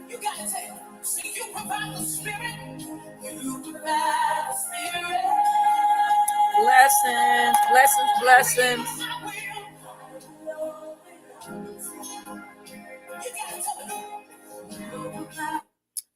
You gotta take it. See, you provide the spirit. You provide the spirit. Blessings, blessings, blessings.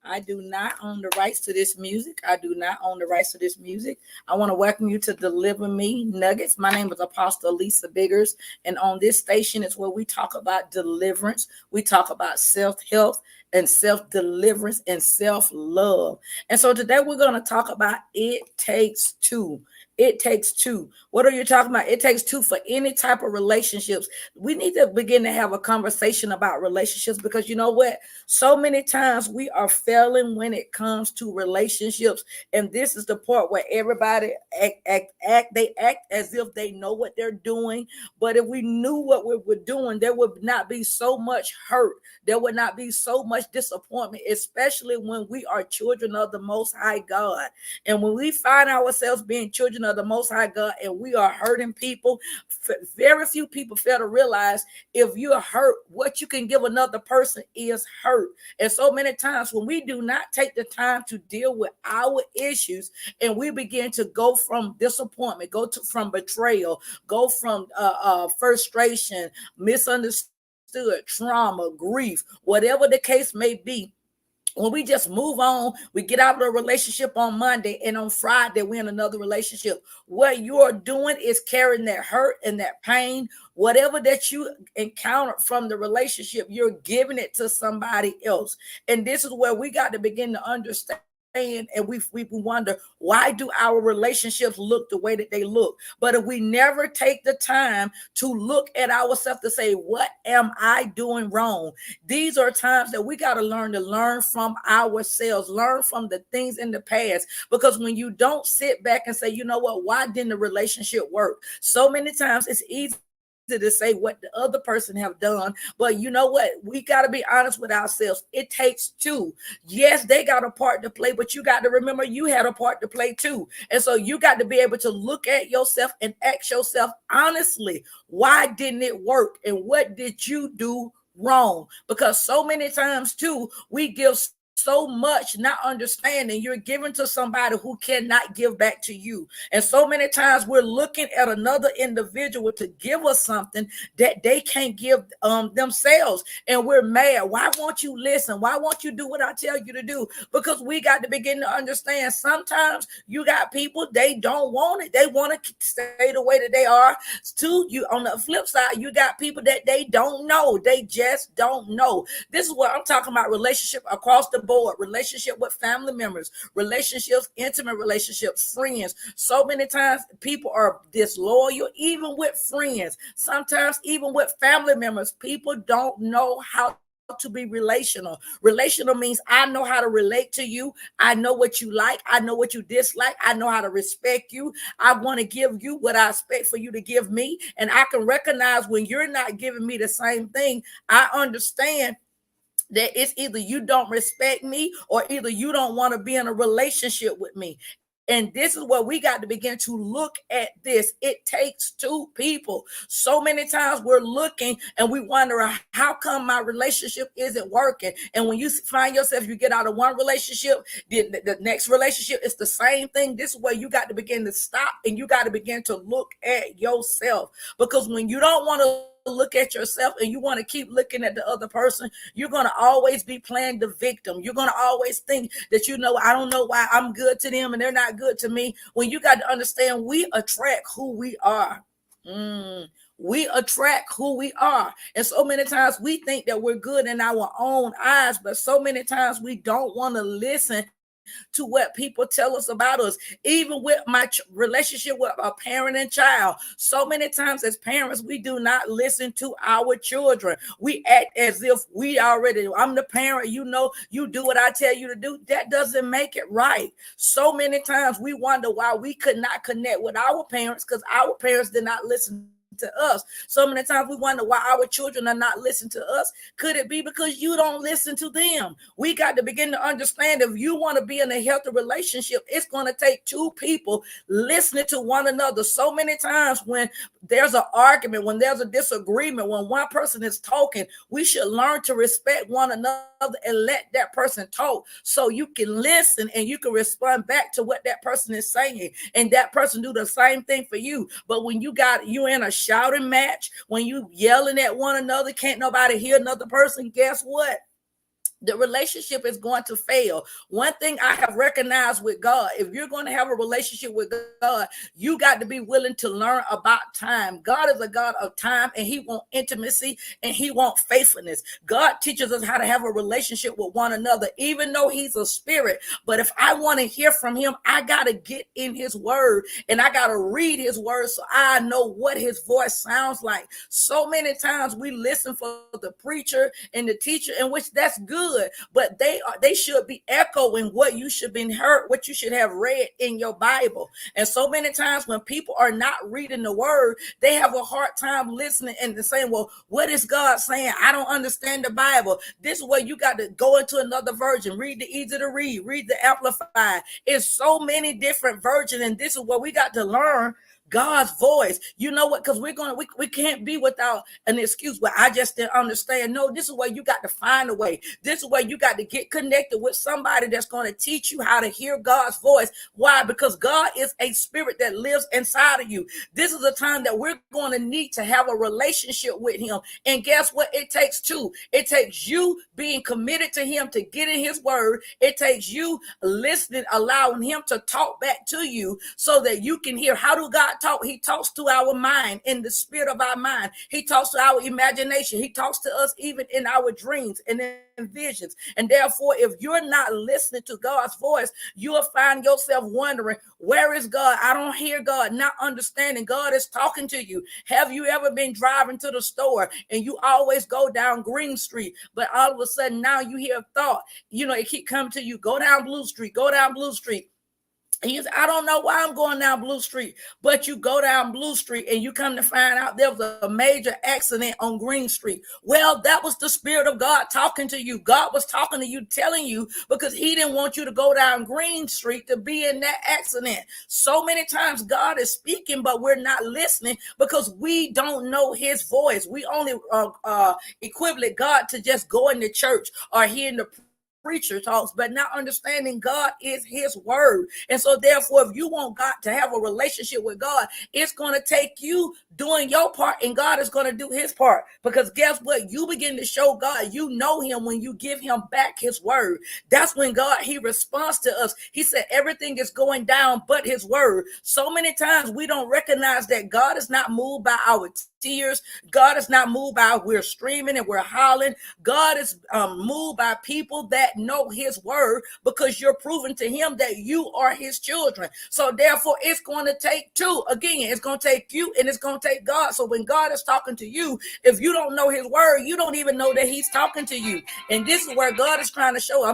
I do not own the rights to this music. I do not own the rights to this music. I want to welcome you to Deliver Me Nuggets. My name is Apostle AleciaBiggers, and on this station is where we talk about deliverance. We talk about self-help and self-deliverance and self-love. And so today we're going to talk about it takes two. It takes two. What are you talking about? It takes two for any type of relationships. We need to begin to have a conversation about relationships, because you know what? So many times we are failing when it comes to relationships. And this is the part where everybody act as if they know what they're doing. But if we knew what we were doing, there would not be so much hurt. There would not be so much disappointment, especially when we are children of the Most High God. And when we find ourselves being children of the Most High God and we are hurting people, very few people fail to realize if you're hurt, what you can give another person is hurt. And so many times when we do not take the time to deal with our issues, and we begin to go from disappointment, from betrayal, go from frustration, misunderstanding, trauma, grief, whatever the case may be. When we just move on, we get out of the relationship on Monday, and on Friday we're in another relationship. What you're doing is carrying that hurt and that pain, whatever that you encountered from the relationship, you're giving it to somebody else. And this is where we got to begin to understand. And we wonder, why do our relationships look the way that they look? But if we never take the time to look at ourselves to say, what am I doing wrong? These are times that we got to learn from ourselves, learn from the things in the past. Because when you don't sit back and say, you know what, why didn't the relationship work? So many times it's easy to say what the other person have done, but you know what, we got to be honest with ourselves. It takes two. Yes, they got a part to play, but you got to remember you had a part to play too. And so you got to be able to look at yourself and ask yourself honestly, why didn't it work and what did you do wrong? Because so many times too, we give so much not understanding. You're giving to somebody who cannot give back to you. And so many times we're looking at another individual to give us something that they can't give themselves. And we're mad. Why won't you listen? Why won't you do what I tell you to do? Because we got to begin to understand sometimes you got people, they don't want it. They want to stay the way that they are. Too, you on the flip side, you got people that they don't know. They just don't know. This is what I'm talking about, relationship across the board, relationship with family members, relationships, intimate relationships, friends. So many times people are disloyal, even with friends. Sometimes even with family members, people don't know how to be relational. Relational means I know how to relate to you. I know what you like. I know what you dislike. I know how to respect you. I want to give you what I expect for you to give me. And I can recognize when you're not giving me the same thing. I understand that it's either you don't respect me or either you don't want to be in a relationship with me. And this is where we got to begin to look at this. It takes two people. So many times we're looking and we wonder, how come my relationship isn't working? And when you find yourself, you get out of one relationship, the next relationship, it's the same thing. This is where you got to begin to stop and you got to begin to look at yourself. Because when you don't want to look at yourself and you want to keep looking at the other person, you're going to always be playing the victim. You're going to always think that, you know, I don't know why I'm good to them and they're not good to me. When you got to understand, we attract who we are. We attract who we are. And so many times we think that we're good in our own eyes, but so many times we don't want to listen to what people tell us about us. Even with my relationship with a parent and child, so many times as parents, we do not listen to our children. We act as if we already, I'm the parent, you know, you do what I tell you to do. That doesn't make it right. So many times we wonder why we could not connect with our parents, because our parents did not listen to us. So many times we wonder why our children are not listening to us. Could it be because you don't listen to them? We got to begin to understand if you want to be in a healthy relationship, it's going to take two people listening to one another. So many times when there's an argument, when there's a disagreement, when one person is talking, we should learn to respect one another and let that person talk so you can listen and you can respond back to what that person is saying, and that person do the same thing for you. But when you in a shouting match, when you yelling at one another, can't nobody hear another person, guess what? The relationship is going to fail. One thing I have recognized with God, if you're going to have a relationship with God, you got to be willing to learn about time. God is a God of time, and he wants intimacy, and he wants faithfulness. God teaches us how to have a relationship with one another, even though he's a spirit. But if I want to hear from him, I got to get in his word, and I got to read his word so I know what his voice sounds like. So many times we listen for the preacher and the teacher, in which that's good, but they should be echoing what you should be heard, what you should have read in your Bible. And so many times when people are not reading the word, they have a hard time listening and saying, well, what is God saying? I don't understand the Bible. This is where you got to go into another version, read the easy to read the amplified. It's so many different versions, and this is what we got to learn, God's voice. You know what? Because we can't be without an excuse. Well, I just didn't understand. No, this is where you got to find a way. This is where you got to get connected with somebody that's going to teach you how to hear God's voice. Why? Because God is a spirit that lives inside of you. This is a time that we're going to need to have a relationship with him. And guess what? It takes two. It takes you being committed to him to get in his word. It takes you listening, allowing him to talk back to you so that you can hear. How do God talk? He talks to our mind, in the spirit of our mind. He talks to our imagination. He talks to us even in our dreams and in visions. And therefore, if you're not listening to God's voice, you'll find yourself wondering, where is God? I don't hear God. Not understanding God is talking to you. Have you ever been driving to the store and you always go down Green Street, but all of a sudden now you hear a thought, it keep coming to you, go down Blue Street, go down Blue Street. I don't know why I'm going down Blue Street, but you go down Blue Street and you come to find out there was a major accident on Green Street. Well, that was the Spirit of God talking to you. God was talking to you, telling you, because he didn't want you to go down Green Street to be in that accident. So many times God is speaking, but we're not listening because we don't know his voice. We only equivalent God to just going to church or hearing the preacher talks, but not understanding God is his word. And so therefore, if you want God to have a relationship with God, it's going to take you doing your part, and God is going to do his part. Because guess what? You begin to show God you know him when you give him back his word. That's when God, he responds to us. He said everything is going down but his word. So many times we don't recognize that God is not moved by our tears. God is not moved by we're screaming and we're howling. God is moved by people that know his word, because you're proving to him that you are his children. So therefore, it's going to take two. Again, it's going to take you and it's going to take God. So when God is talking to you, if you don't know his word, you don't even know that he's talking to you. And this is where God is trying to show.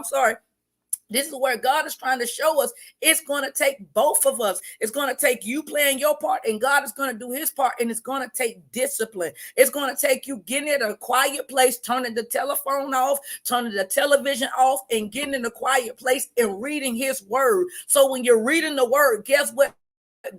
This is where God is trying to show us it's going to take both of us. It's going to take you playing your part, and God is going to do his part, and it's going to take discipline. It's going to take you getting in a quiet place, turning the telephone off, turning the television off, and getting in a quiet place and reading his word. So when you're reading the word, guess what?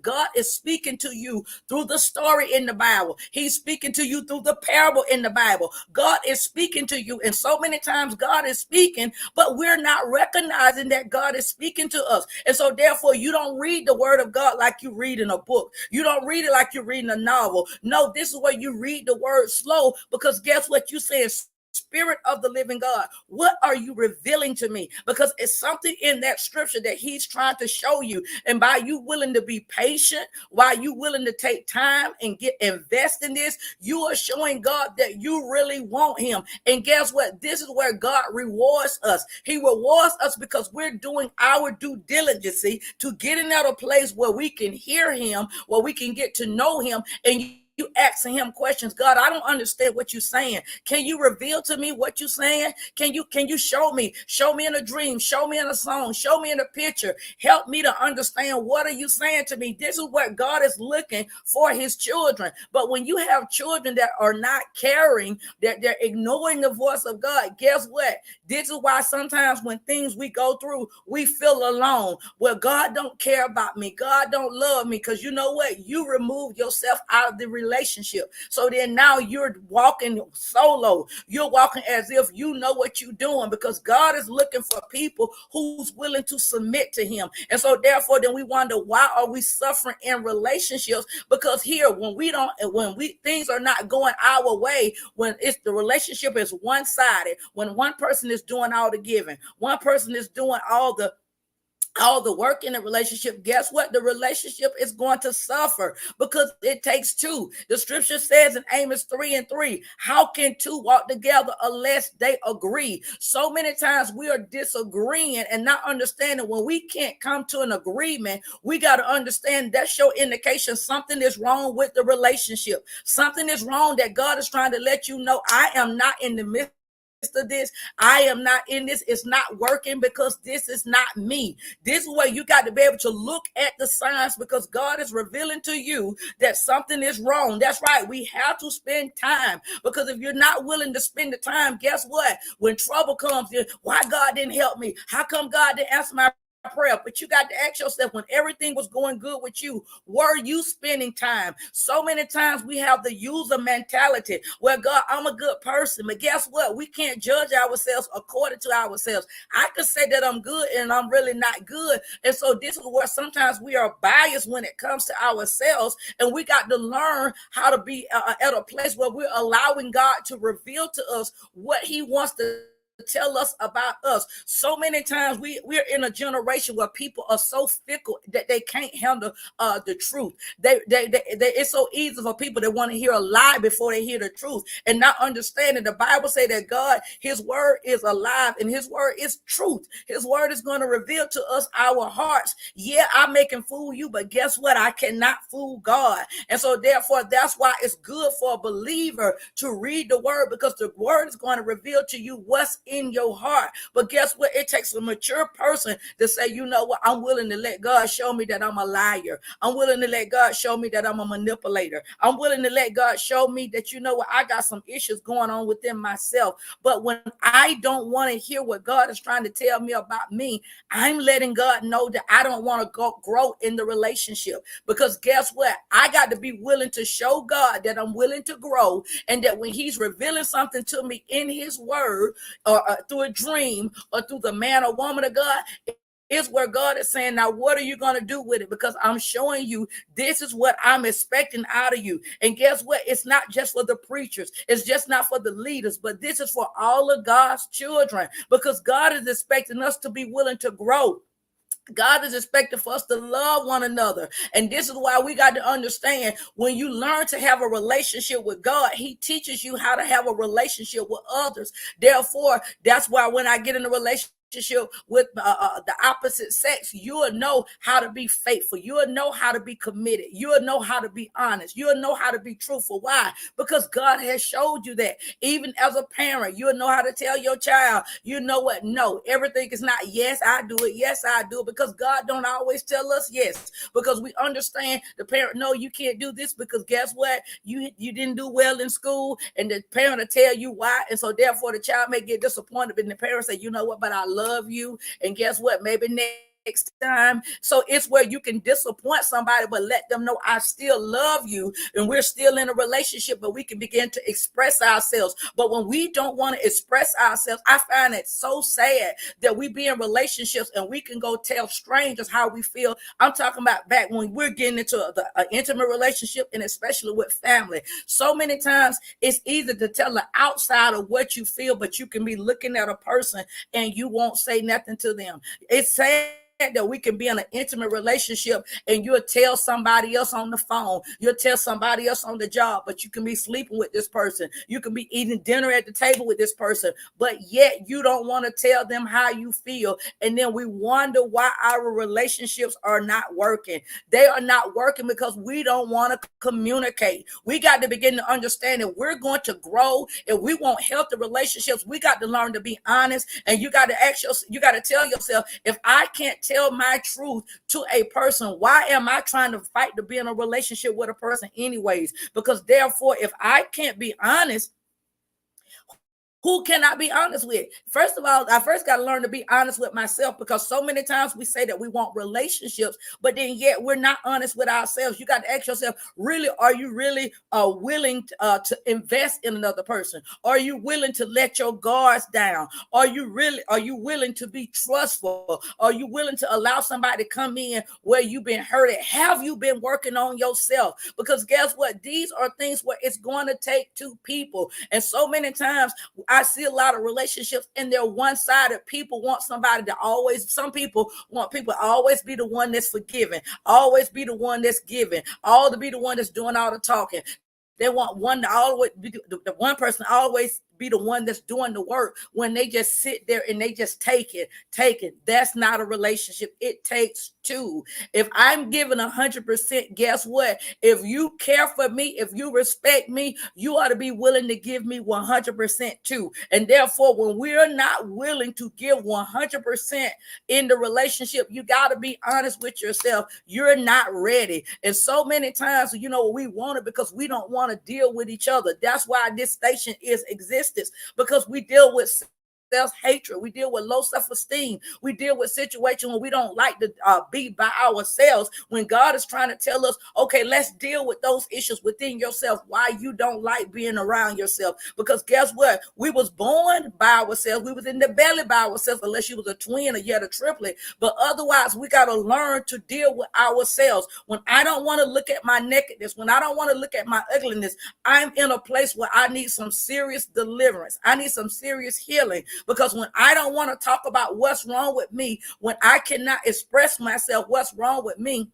God is speaking to you through the story in the Bible. He's speaking to you through the parable in the Bible. God is speaking to you. And so many times God is speaking, but we're not recognizing that God is speaking to us. And so therefore, you don't read the word of God like you read in a book. You don't read it like you're reading a novel. No, this is where you read the word slow, because guess what? You say, Spirit of the living God, what are you revealing to me? Because it's something in that scripture that he's trying to show you. And by you willing to be patient, while you willing to take time and invest in this, you are showing God that you really want him. And guess what? This is where God rewards us. He rewards us because we're doing our due diligence to get in at a place where we can hear him, where we can get to know him. And you asking him questions. God, I don't understand what you're saying. Can you reveal to me what you're saying? Can you show me? Show me in a dream. Show me in a song. Show me in a picture. Help me to understand what are you saying to me. This is what God is looking for his children. But when you have children that are not caring, that they're ignoring the voice of God, guess what? This is why sometimes when things we go through, we feel alone. Well, God don't care about me. God don't love me, because you know what? You remove yourself out of the relationship. So then now you're walking solo. You're walking as if you know what you're doing, because God is looking for people who's willing to submit to him. And so therefore then we wonder, why are we suffering in relationships? Because here, when we things are not going our way, when it's the relationship is one-sided, when one person is doing all the giving, one person is doing all the work in the relationship, guess what? The relationship is going to suffer, because it takes two. The scripture says in Amos 3:3, how can two walk together unless they agree? So many times we are disagreeing and not understanding. When we can't come to an agreement, we got to understand that's your indication something is wrong with the relationship. Something is wrong, that God is trying to let you know, I am not in the midst of this. I am not in this. It's not working, because this is not me. This is where you got to be able to look at the signs, because God is revealing to you that something is wrong. That's right. We have to spend time, because if you're not willing to spend the time, guess what? When trouble comes, why God didn't help me? How come God didn't answer my prayer? But you got to ask yourself, when everything was going good with you, were you spending time? So many times we have the user mentality where, God, I'm a good person, but guess what? We can't judge ourselves according to ourselves. I could say that I'm good and I'm really not good. And so this is where sometimes we are biased when it comes to ourselves, and we got to learn how to be at a place where we're allowing God to reveal to us what he wants to tell us about us. So many times we're in a generation where people are so fickle that they can't handle the truth. It's so easy for people that want to hear a lie before they hear the truth, and not understanding. The Bible say that God, his word is alive and his word is truth. His word is going to reveal to us our hearts. Yeah, I may can fool you, but guess what? I cannot fool God. And so therefore, that's why it's good for a believer to read the word, because the word is going to reveal to you what's in your heart. But guess what? It takes a mature person to say, you know what? I'm willing to let God show me that I'm a liar. I'm willing to let God show me that I'm a manipulator. I'm willing to let God show me that, you know what? I got some issues going on within myself. But when I don't want to hear what God is trying to tell me about me, I'm letting God know that I don't want to grow in the relationship. Because guess what? I got to be willing to show God that I'm willing to grow, and that when he's revealing something to me in his word, or through a dream, or through the man or woman of God, is where God is saying, now what are you going to do with it? Because I'm showing you this is what I'm expecting out of you. And guess what? It's not just for the preachers. It's just not for the leaders, but this is for all of God's children, because God is expecting us to be willing to grow. God is expecting for us to love one another. And this is why we got to understand, when you learn to have a relationship with God, he teaches you how to have a relationship with others. Therefore, that's why when I get in a relationship with the opposite sex, you'll know how to be faithful. You'll know how to be committed. You'll know how to be honest. You'll know how to be truthful. Why? Because God has showed you that. Even as a parent, you'll know how to tell your child, you know what? No, everything is not yes, I do it. Yes, I do it. Because God don't always tell us yes. Because we understand the parent, no, you can't do this, because guess what? You didn't do well in school, and the parent will tell you why. And so therefore the child may get disappointed, but the parent say, you know what, but I love you. And guess what? Maybe next time. So it's where you can disappoint somebody, but let them know I still love you, and we're still in a relationship, but we can begin to express ourselves. But when we don't want to express ourselves, I find it so sad that we be in relationships and we can go tell strangers how we feel. I'm talking about back when we're getting into an intimate relationship, and especially with family. So many times it's easy to tell the outside of what you feel, but you can be looking at a person and you won't say nothing to them. It's sad that we can be in an intimate relationship and you'll tell somebody else on the phone, you'll tell somebody else on the job, but you can be sleeping with this person, you can be eating dinner at the table with this person, but yet you don't want to tell them how you feel. And then we wonder why our relationships are not working. They are not working because we don't want to communicate. We got to begin to understand that we're going to grow. If we want healthy relationships, we got to learn to be honest. And you got to you got to tell yourself, if I can't tell my truth to a person, why am I trying to fight to be in a relationship with a person anyways? Because therefore, if I can't be honest, who can I be honest with? First of all, I first got to learn to be honest with myself, because so many times we say that we want relationships, but then yet we're not honest with ourselves. You got to ask yourself, really, are you really willing to invest in another person? Are you willing to let your guards down? Are you willing to be trustful? Are you willing to allow somebody to come in where you've been hurted? Have you been working on yourself? Because guess what? These are things where it's going to take two people. And so many times I see a lot of relationships and they're one-sided. People want somebody to always, some people want people to always be the one that's forgiving, always be the one that's giving, all to be the one that's doing all the talking. They want one to always be the one person always be the one that's doing the work, when they just sit there and they just take it. That's not a relationship. It takes two. If I'm giving 100%, guess what? If you care for me, if you respect me, you ought to be willing to give me 100% too. And therefore, when we're not willing to give 100% in the relationship, you got to be honest with yourself. You're not ready. And so many times, we want it because we don't want to deal with each other. That's why this station is existing. Because we deal with self-hatred, we deal with low self-esteem, we deal with situations when we don't like to be by ourselves, when God is trying to tell us, okay, let's deal with those issues within yourself, why you don't like being around yourself. Because guess what? We was born by ourselves, we was in the belly by ourselves, unless you was a twin or yet a triplet. But otherwise, we got to learn to deal with ourselves. When I don't want to look at my nakedness, when I don't want to look at my ugliness, I'm in a place where I need some serious deliverance. I need some serious healing. Because when I don't want to talk about what's wrong with me, when I cannot express myself what's wrong with me,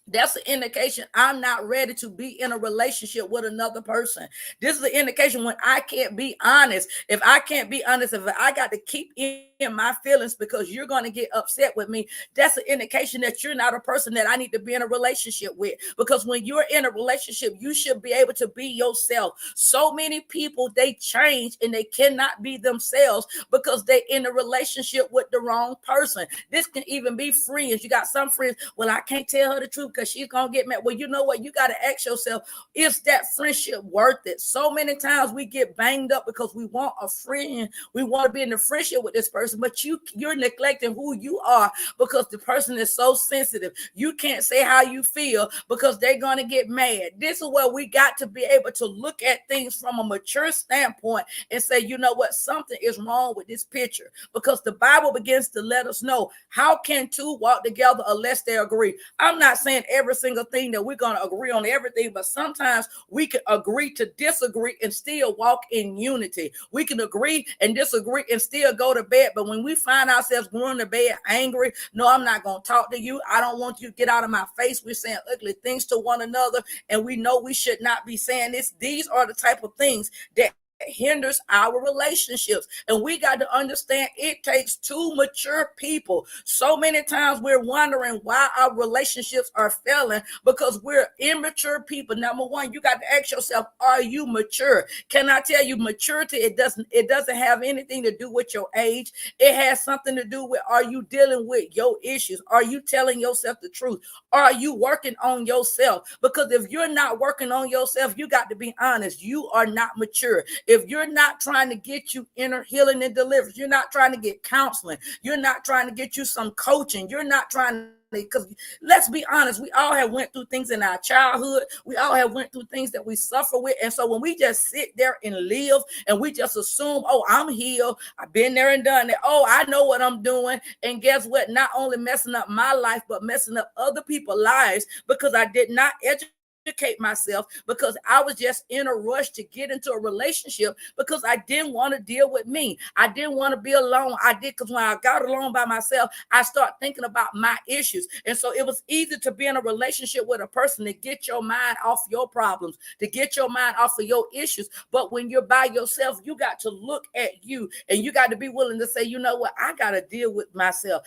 that's an indication I'm not ready to be in a relationship with another person. This is an indication when I can't be honest. If I can't be honest, if I got to keep in my feelings because you're going to get upset with me, that's an indication that you're not a person that I need to be in a relationship with. Because when you're in a relationship, you should be able to be yourself. So many people, they change and they cannot be themselves because they're in a relationship with the wrong person. This can even be friends. You got some friends, well, I can't tell her the truth because she's going to get mad. Well, you know what? You got to ask yourself, is that friendship worth it? So many times we get banged up because we want a friend. We want to be in a friendship with this person, but you're neglecting who you are because the person is so sensitive. You can't say how you feel because they're going to get mad. This is where we got to be able to look at things from a mature standpoint and say, you know what? Something is wrong with this picture, because the Bible begins to let us know, how can two walk together unless they agree? I'm not saying every single thing that we're going to agree on everything, but sometimes we can agree to disagree and still walk in unity. We can agree and disagree and still go to bed, but when we find ourselves going to bed angry, no, I'm not going to talk to you, I don't want you to get out of my face, we're saying ugly things to one another, and we know we should not be saying this. These are the type of things that hinders our relationships. And we got to understand it takes two mature people. So many times we're wondering why our relationships are failing because we're immature people. Number one, you got to ask yourself, are you mature? Can I tell you, maturity, it doesn't have anything to do with your age. It has something to do with, are you dealing with your issues? Are you telling yourself the truth? Are you working on yourself? Because if you're not working on yourself, you got to be honest, you are not mature. If you're not trying to get you inner healing and deliverance, you're not trying to get counseling, you're not trying to get you some coaching, you're not trying to, because let's be honest, we all have went through things in our childhood, we all have went through things that we suffer with. And so when we just sit there and live and we just assume, oh, I'm healed, I've been there and done that, oh, I know what I'm doing, and guess what, not only messing up my life but messing up other people's lives because I did not educate educate myself because I was just in a rush to get into a relationship because I didn't want to deal with me. I didn't want to be alone. I did, because when I got alone by myself, I started thinking about my issues. And so it was easy to be in a relationship with a person to get your mind off your problems, to get your mind off of your issues. But when you're by yourself, you got to look at you and you got to be willing to say, you know what, I got to deal with myself.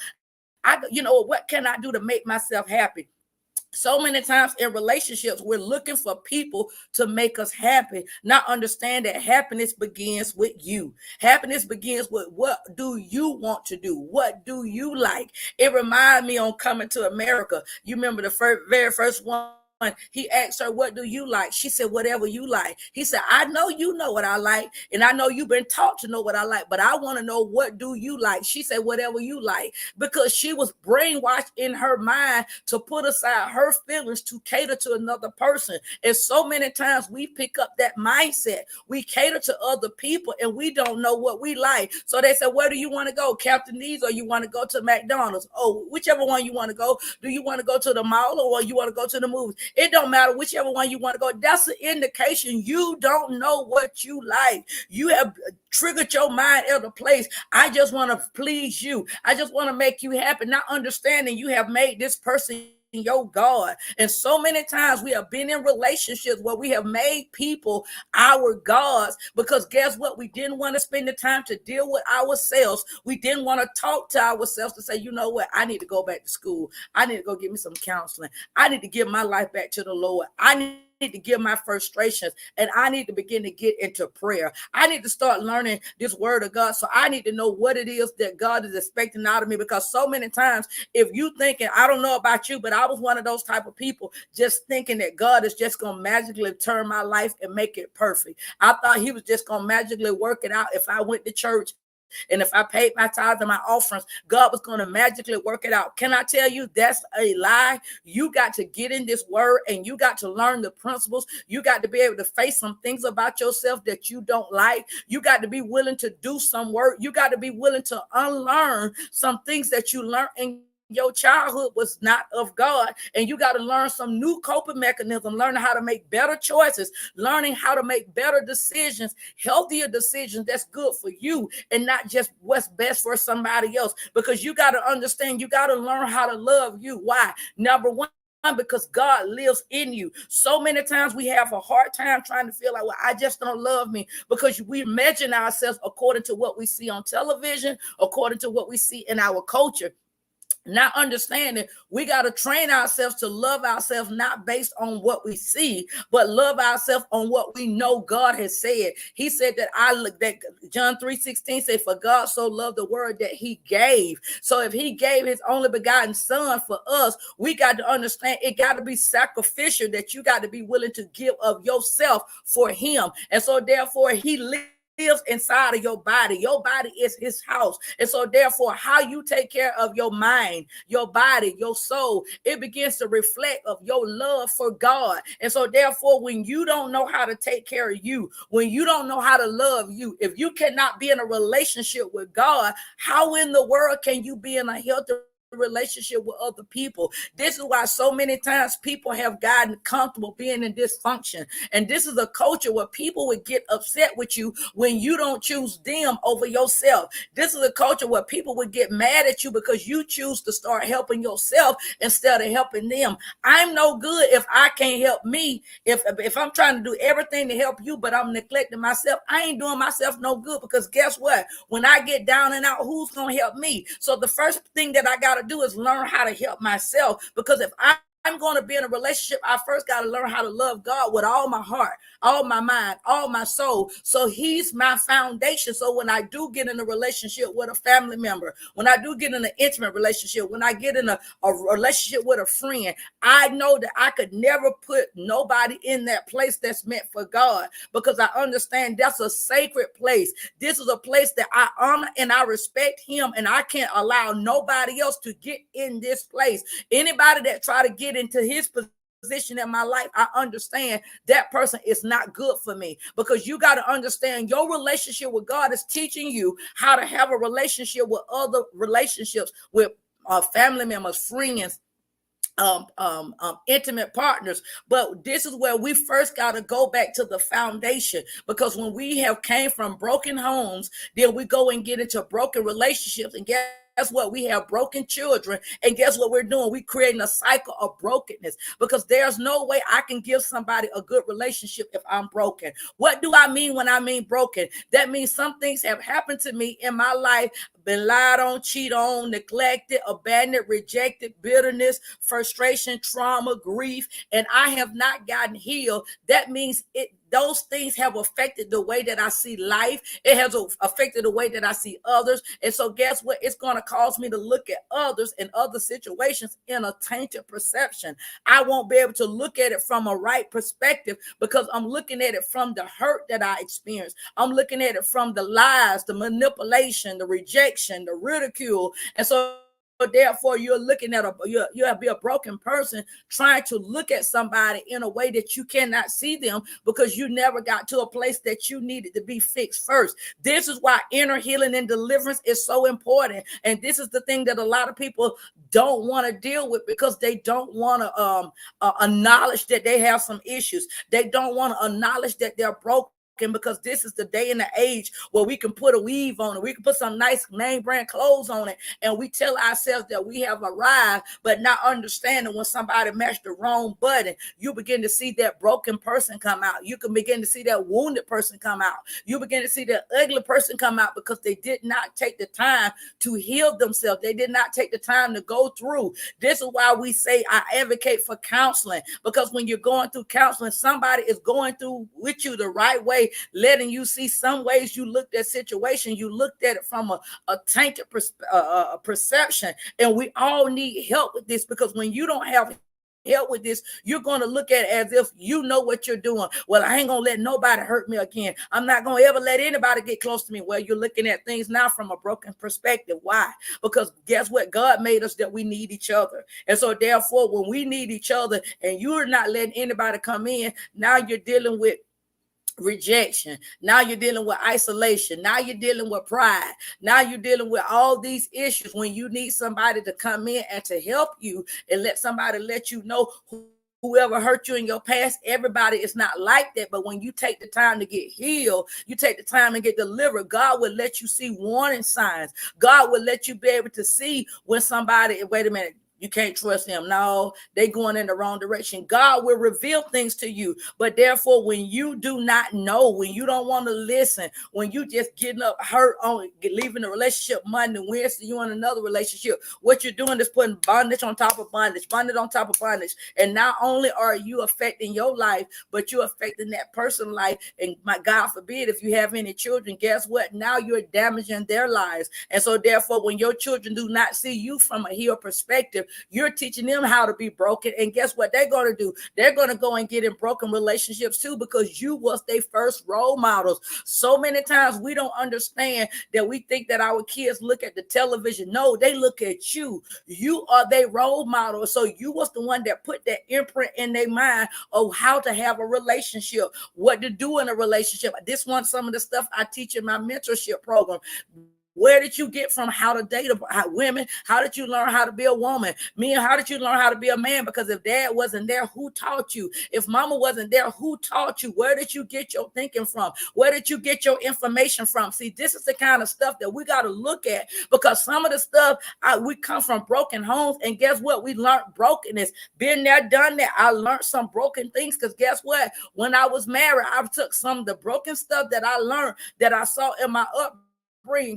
What can I do to make myself happy? So many times in relationships, we're looking for people to make us happy, not understand that happiness begins with you. Happiness begins with what do you want to do? What do you like? It reminds me on Coming to America. You remember the very first one? He asked her, what do you like? She said, whatever you like. He said, I know you know what I like, and I know you've been taught to know what I like, but I want to know, what do you like? She said, whatever you like, because she was brainwashed in her mind to put aside her feelings to cater to another person. And so many times we pick up that mindset. We cater to other people and we don't know what we like. So they said, where do you want to go? Captain D's, or you want to go to McDonald's? Oh, whichever one you want to go. Do you want to go to the mall, or you want to go to the movies? It don't matter, whichever one you want to go. That's an indication you don't know what you like. You have triggered your mind at a place. I just want to please you. I just want to make you happy, not understanding you have made this person your God. And so many times we have been in relationships where we have made people our gods, because guess what? We didn't want to spend the time to deal with ourselves. We didn't want to talk to ourselves to say, you know what? I need to go back to school. I need to go get me some counseling. I need to give my life back to the Lord. I need to give my frustrations, and I need to begin to get into prayer. I need to start learning this word of God. So I need to know what it is that God is expecting out of me, because so many times, if you thinking, I don't know about you, but I was one of those type of people just thinking that God is just going to magically turn my life and make it perfect. I thought he was just going to magically work it out if I went to church. And if I paid my tithes and my offerings, God was going to magically work it out. Can I tell you that's a lie? You got to get in this word and you got to learn the principles. You got to be able to face some things about yourself that you don't like. You got to be willing to do some work. You got to be willing to unlearn some things that you learned in your childhood was not of God, and you got to learn some new coping mechanism, learning how to make better choices, learning how to make better decisions, healthier decisions that's good for you and not just what's best for somebody else. Because you got to understand, you got to learn how to love you. Why? Number one, because God lives in you. So many times we have a hard time trying to feel like, well, I just don't love me, because we measure ourselves according to what we see on television, according to what we see in our culture. Not understanding we got to train ourselves to love ourselves, not based on what we see, but love ourselves on what we know God has said. He said that John 3:16 said, for God so loved the world that he gave. So if he gave his only begotten son for us, we got to understand it got to be sacrificial, that you got to be willing to give of yourself for him. And so therefore he lives inside of your body. Your body is his house. And so therefore, how you take care of your mind, your body, your soul, it begins to reflect of your love for God. And so therefore, when you don't know how to take care of you, when you don't know how to love you, if you cannot be in a relationship with God, how in the world can you be in a healthy relationship with other people? This is why so many times people have gotten comfortable being in dysfunction. And this is a culture where people would get upset with you when you don't choose them over yourself. This is a culture where people would get mad at you because you choose to start helping yourself instead of helping them. I'm no good if I can't help me. If I'm trying to do everything to help you, but I'm neglecting myself, I ain't doing myself no good, because guess what? When I get down and out, who's going to help me? So the first thing that I got to do is learn how to help myself, because if I'm going to be in a relationship, I first got to learn how to love God with all my heart, all my mind, all my soul. So he's my foundation. So when I do get in a relationship with a family member, when I do get in an intimate relationship, when I get in a relationship with a friend, I know that I could never put nobody in that place that's meant for God, because I understand that's a sacred place. This is a place that I honor and I respect him, and I can't allow nobody else to get in this place. Anybody that try to get into his position in my life, I understand that person is not good for me, because you got to understand your relationship with God is teaching you how to have a relationship with other relationships with family members, friends, intimate partners. But this is where we first got to go back to the foundation, because when we have came from broken homes, then we go and get into broken relationships, and guess what? We have broken children, and guess what we're doing? We creating a cycle of brokenness, because there's no way I can give somebody a good relationship if I'm broken. What do I mean when I mean broken? That means some things have happened to me in my life, been lied on, cheated on, neglected, abandoned, rejected, bitterness, frustration, trauma, grief, and I have not gotten healed. That means those things have affected the way that I see life. It has affected the way that I see others. And so guess what? It's going to cause me to look at others and other situations in a tainted perception. I won't be able to look at it from a right perspective, because I'm looking at it from the hurt that I experienced. I'm looking at it from the lies, the manipulation, the rejection, the ridicule. And so therefore, you're looking at you'll be a broken person trying to look at somebody in a way that you cannot see them, because you never got to a place that you needed to be fixed first. This is why inner healing and deliverance is so important. And this is the thing that a lot of people don't want to deal with, because they don't want to acknowledge that they have some issues. They don't want to acknowledge that they're broken, because this is the day and the age where we can put a weave on it. We can put some nice name brand clothes on it, and we tell ourselves that we have arrived, but not understanding when somebody mashed the wrong button, you begin to see that broken person come out. You can begin to see that wounded person come out. You begin to see that ugly person come out, because they did not take the time to heal themselves. They did not take the time to go through. This is why we say I advocate for counseling, because when you're going through counseling, somebody is going through with you the right way, letting you see some ways you looked at situation. You looked at it from a tainted perception. And we all need help with this, because when you don't have help with this, you're going to look at it as if you know what you're doing. Well, I ain't going to let nobody hurt me again. I'm not going to ever let anybody get close to me. Well, you're looking at things now from a broken perspective. Why? Because guess what? God made us that we need each other. And so therefore, when we need each other and you're not letting anybody come in, now you're dealing with rejection. Now you're dealing with isolation. Now you're dealing with pride. Now you're dealing with all these issues when you need somebody to come in and to help you and let somebody let you know whoever hurt you in your past. Everybody is not like that. But when you take the time to get healed, you take the time to get delivered, God will let you see warning signs. God will let you be able to see when somebody, wait a minute, you can't trust them. No, they going in the wrong direction. God will reveal things to you. But therefore, when you do not know, when you don't want to listen, when you just getting up hurt on leaving the relationship Monday, Wednesday, you in another relationship, what you're doing is putting bondage on top of bondage, bondage on top of bondage. And not only are you affecting your life, but you're affecting that person's life. And my God forbid, if you have any children, guess what? Now you're damaging their lives. And so therefore, when your children do not see you from a healed perspective, you're teaching them how to be broken. And guess what they're going to do? They're going to go and get in broken relationships too, because you was their first role models. So many times we don't understand that. We think that our kids look at the television. No, they look at you. You are their role model. So you was the one that put that imprint in their mind of how to have a relationship, what to do in a relationship. This one, some of the stuff I teach in my mentorship program. Where did you get from how to date women? How did you learn how to be a woman? Men, how did you learn how to be a man? Because if dad wasn't there, who taught you? If mama wasn't there, who taught you? Where did you get your thinking from? Where did you get your information from? See, this is the kind of stuff that we got to look at, because some of the stuff, we come from broken homes, and guess what? We learned brokenness. Been there, done that. I learned some broken things, because guess what? When I was married, I took some of the broken stuff that I learned, that I saw in my upbringing.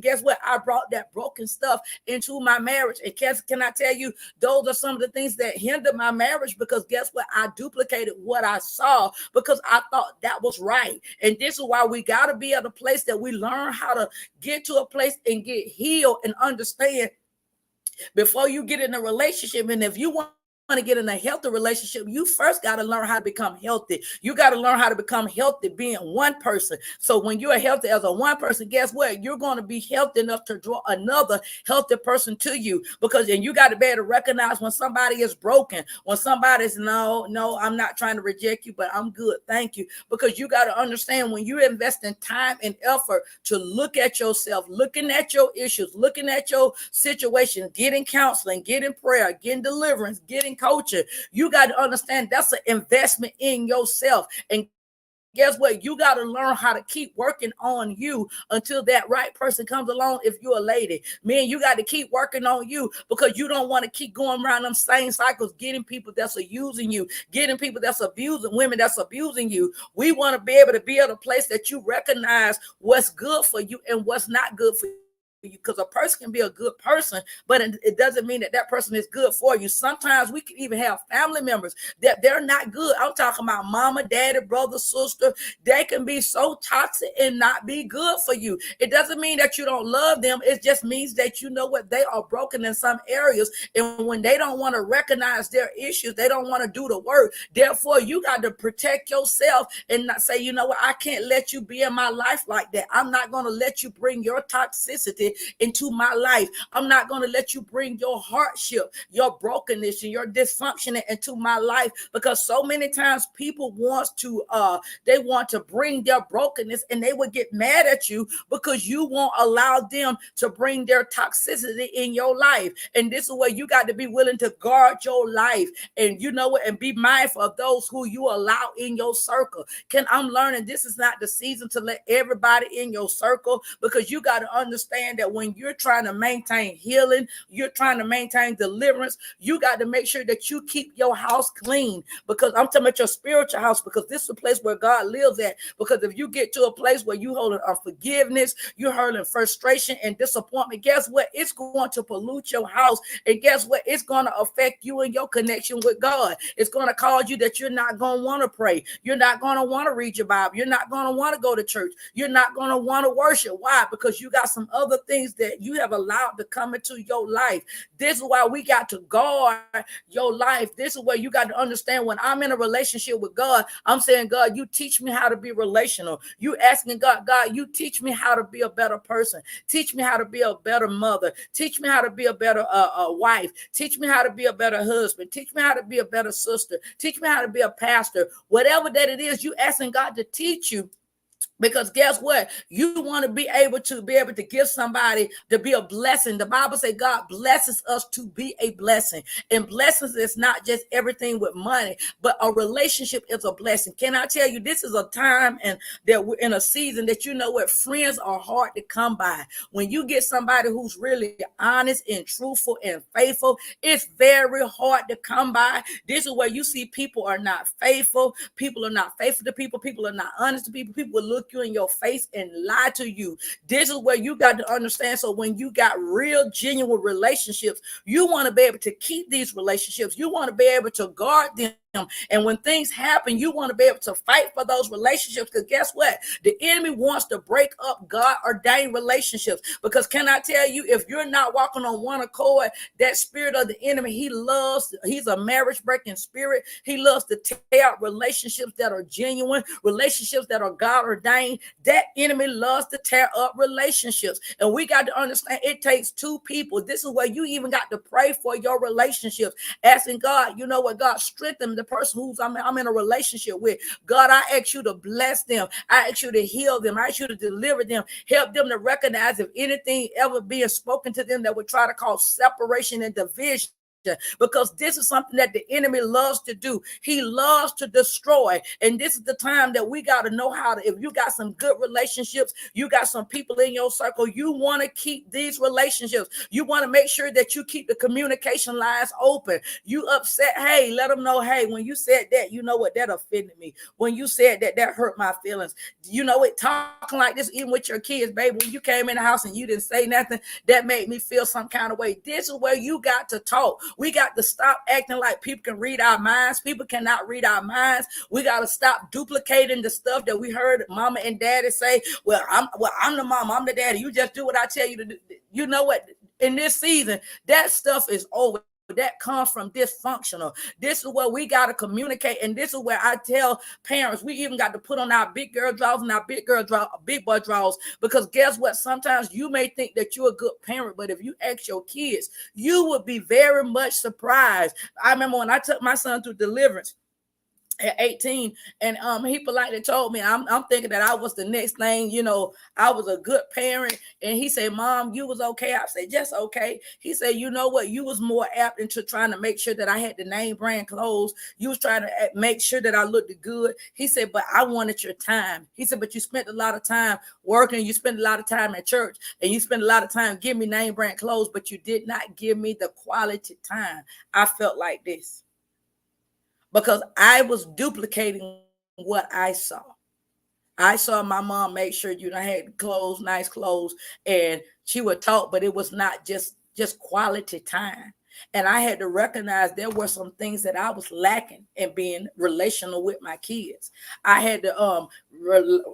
Guess what? I brought that broken stuff into my marriage. And can I tell you, those are some of the things that hindered my marriage, because guess what? I duplicated what I saw because I thought that was right. And this is why we got to be at a place that we learn how to get to a place and get healed and understand before you get in a relationship. And if you want to get in a healthy relationship, you first got to learn how to become healthy. You got to learn how to become healthy being one person. So when you're healthy as a one person, guess what? You're going to be healthy enough to draw another healthy person to you, because then you got to be able to recognize when somebody is broken, when somebody's no, I'm not trying to reject you, but I'm good. Thank you. Because you got to understand, when you're investing time and effort to look at yourself, looking at your issues, looking at your situation, getting counseling, getting prayer, getting deliverance, getting coaching. You got to understand that's an investment in yourself. And guess what? You got to learn how to keep working on you until that right person comes along. If you're a lady, man, you got to keep working on you because you don't want to keep going around them same cycles, getting people that's using you, getting people that's abusing women that's abusing you. We want to be able to be at a place that you recognize what's good for you and what's not good for you. Because a person can be a good person, but it doesn't mean that that person is good for you. Sometimes we can even have family members that they're not good. I'm talking about mama, daddy, brother, sister. They can be so toxic and not be good for you. It doesn't mean that you don't love them. It just means that you know what, they are broken in some areas. And when they don't want to recognize their issues, they don't want to do the work. Therefore, you got to protect yourself and not say, you know what, I can't let you be in my life like that. I'm not going to let you bring your toxicity into my life. I'm not going to let you bring your hardship, your brokenness, and your dysfunction into my life, because so many times people they want to bring their brokenness, and they would get mad at you because you won't allow them to bring their toxicity in your life. And this is where you got to be willing to guard your life, and you know what, and be mindful of those who you allow in your circle. I'm learning this is not the season to let everybody in your circle, because you got to understand that when you're trying to maintain healing, you're trying to maintain deliverance, you got to make sure that you keep your house clean. Because I'm talking about your spiritual house, because this is a place where God lives at. Because if you get to a place where you holding unforgiveness, you're holding frustration and disappointment, guess what? It's going to pollute your house. And guess what? It's going to affect you and your connection with God. It's going to cause you that you're not going to want to pray. You're not going to want to read your Bible. You're not going to want to go to church. You're not going to want to worship. Why? Because you got some other things that you have allowed to come into your life. This is why we got to guard your life. This is where you got to understand, when I'm in a relationship with God, I'm saying, God, you teach me how to be relational. You asking God, God, you teach me how to be a better person. Teach me how to be a better mother. Teach me how to be a better wife. Teach me how to be a better husband. Teach me how to be a better sister. Teach me how to be a pastor. Whatever that it is, you asking God to teach you. Because guess what? You want to be able to give somebody to be a blessing. The Bible says God blesses us to be a blessing. And blessings is not just everything with money, but a relationship is a blessing. Can I tell you, this is a time and that we're in a season that you know what, friends are hard to come by. When you get somebody who's really honest and truthful and faithful, it's very hard to come by. This is where you see people are not faithful. People are not faithful to people. People are not honest to people. People will look you in your face and lie to you. This is where you got to understand. So when you got real, genuine relationships, you want to be able to keep these relationships. You want to be able to guard them. And when things happen, you want to be able to fight for those relationships. Because guess what? The enemy wants to break up God ordained relationships. Because can I tell you, if you're not walking on one accord, that spirit of the enemy, he's a marriage breaking spirit. He loves to tear out relationships that are genuine, relationships that are God ordained. That enemy loves to tear up relationships. And we got to understand it takes two people. This is where you even got to pray for your relationships, asking God, you know what, God, strengthen the person who's I'm in a relationship with. God, I ask you to bless them. I ask you to heal them. I ask you to deliver them. Help them to recognize if anything ever being spoken to them that would try to cause separation and division. Because this is something that the enemy loves to do. He loves to destroy. And this is the time that we got to know how to, if you got some good relationships, you got some people in your circle, you want to keep these relationships. You want to make sure that you keep the communication lines open. You upset, hey, let them know, hey, when you said that, you know what, that offended me. When you said that, that hurt my feelings. You know it, talking like this, even with your kids, baby, when you came in the house and you didn't say nothing, that made me feel some kind of way. This is where you got to talk. We got to stop acting like people can read our minds. People cannot read our minds. We got to stop duplicating the stuff that we heard mama and daddy say. I'm the mom, I'm the daddy. You just do what I tell you to do. You know what? In this season, that stuff is over. That comes from dysfunctional. This is where we got to communicate. And this is where I tell parents, we even got to put on our big girl draws and our big boy draws. Because guess what? Sometimes you may think that you're a good parent, but if you ask your kids, you would be very much surprised. I remember when I took my son through deliverance, at 18. And he politely told me, I'm thinking that I was the next thing, I was a good parent. And he said, Mom, you was okay. I said, just okay. He said, you know what, you was more apt into trying to make sure that I had the name brand clothes. You was trying to make sure that I looked good. He said, but I wanted your time. He said, but you spent a lot of time working, you spent a lot of time at church, and you spent a lot of time giving me name brand clothes, but you did not give me the quality time. I felt like this because I was duplicating what I saw. I saw my mom make sure I had clothes, nice clothes, and she would talk, but it was not just quality time. And I had to recognize there were some things that I was lacking in being relational with my kids. I had to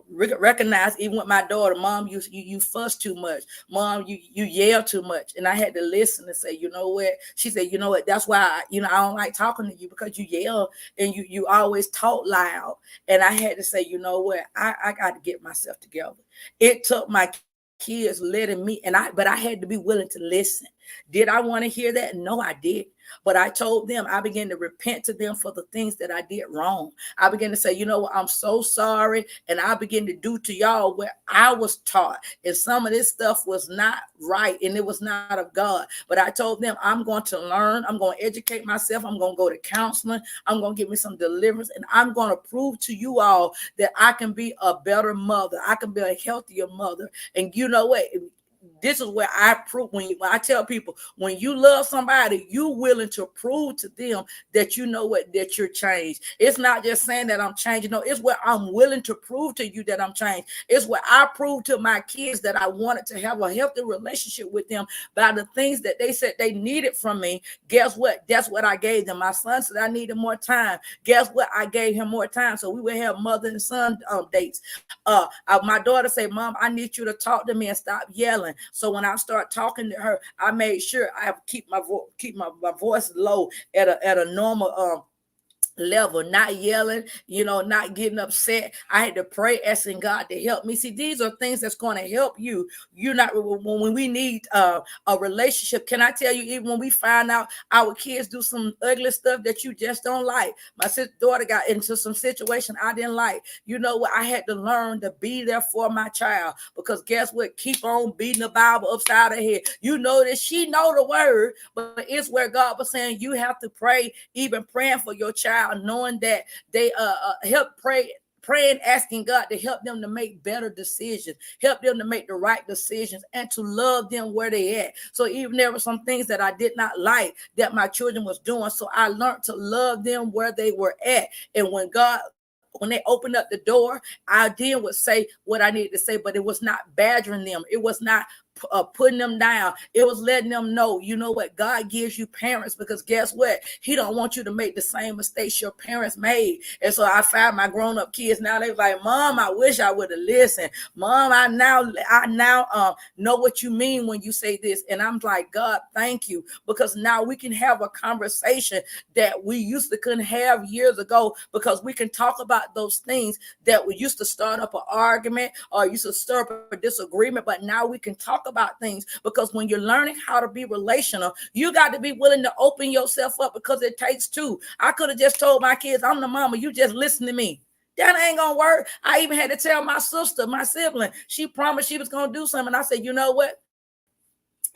recognize, even with my daughter, Mom, you fuss too much. Mom, you yell too much. And I had to listen and say, you know what? She said, you know what? That's why I don't like talking to you, because you yell and you always talk loud. And I had to say, you know what? I got to get myself together. It took my kids letting me, but I had to be willing to listen. Did I want to hear that? No, I did. But I told them, I began to repent to them for the things that I did wrong. I began to say, you know what, I'm so sorry. And I began to do to y'all where I was taught. And some of this stuff was not right and it was not of God. But I told them, I'm going to learn. I'm going to educate myself. I'm going to go to counseling. I'm going to give me some deliverance. And I'm going to prove to you all that I can be a better mother. I can be a healthier mother. And you know what? This is where I prove, when I tell people, when you love somebody, you're willing to prove to them that you know what, that you're changed. It's not just saying that I'm changing. No, it's where I'm willing to prove to you that I'm changed. It's where I prove to my kids that I wanted to have a healthy relationship with them by the things that they said they needed from me. Guess what? That's what I gave them. My son said I needed more time. Guess what? I gave him more time. So we would have mother and son dates. My daughter said, Mom, I need you to talk to me and stop yelling. So when I start talking to her, I made sure I keep my voice low at a normal level, not yelling, not getting upset. I had to pray, asking God to help me. See, these are things that's going to help you. You're not, when we need a relationship. Can I tell you, even when we find out our kids do some ugly stuff that you just don't like, my daughter got into some situation I didn't like. You know what? I had to learn to be there for my child, because guess what? Keep on beating the Bible upside her head. You know that she know the word, but it's where God was saying you have to pray, even praying for your child, knowing that they help praying, asking God to help them to make better decisions, help them to make the right decisions, and to love them where they at. So even there were some things that I did not like that my children was doing, so I learned to love them where they were at. And when they opened up the door, I then would say what I needed to say, but it was not badgering them. It was not putting them down. It was letting them know, you know what, God gives you parents, because guess what? He don't want you to make the same mistakes your parents made. And so I find my grown-up kids now, they're like, Mom, I wish I would have listened. Mom, I now know what you mean when you say this. And I'm like, God, thank you, because now we can have a conversation that we used to couldn't have years ago, because we can talk about those things that we used to start up an argument or used to stir up a disagreement, but now we can talk about things, because when you're learning how to be relational, you got to be willing to open yourself up, because it takes two. I could have just told my kids, I'm the mama, you just listen to me. That ain't gonna work. I even had to tell my sister, my sibling, she promised she was gonna do something. I said, you know what?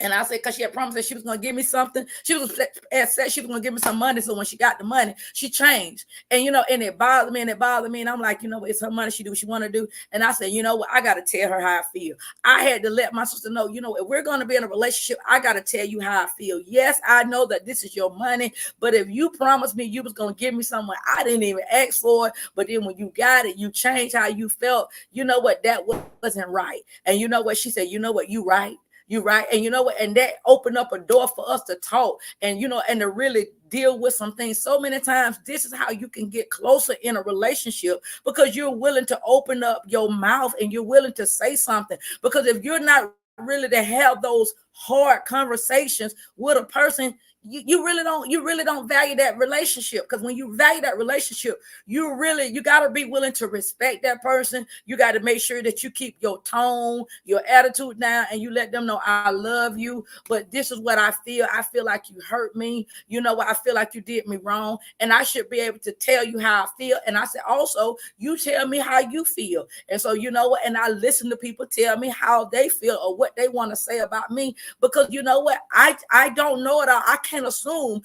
And I said, because she had promised that she was going to give me something. She was said she was going to give me some money. So when she got the money, she changed. And, and it bothered me. And I'm like, it's her money. She do what she want to do. And I said, you know what? I got to tell her how I feel. I had to let my sister know, if we're going to be in a relationship, I got to tell you how I feel. Yes, I know that this is your money. But if you promised me you was going to give me something, I didn't even ask for it. But then when you got it, you changed how you felt. You know what? That wasn't right. And you know what? She said, you know what? You right. You're right. And you know what? And that opened up a door for us to talk and, and to really deal with some things. So many times, this is how you can get closer in a relationship, because you're willing to open up your mouth and you're willing to say something. Because if you're not really to have those hard conversations with a person, you really don't value that relationship. Because when you value that relationship, you got to be willing to respect that person. You got to make sure that you keep your tone, your attitude down, and you let them know I love you, but this is what I feel like you hurt me. You know what, I feel like you did me wrong, and I should be able to tell you how I feel. And I said also, you tell me how you feel. And so you know what, and I listen to people tell me how they feel or what they want to say about me, because you know what, I don't know it all. I can't assume,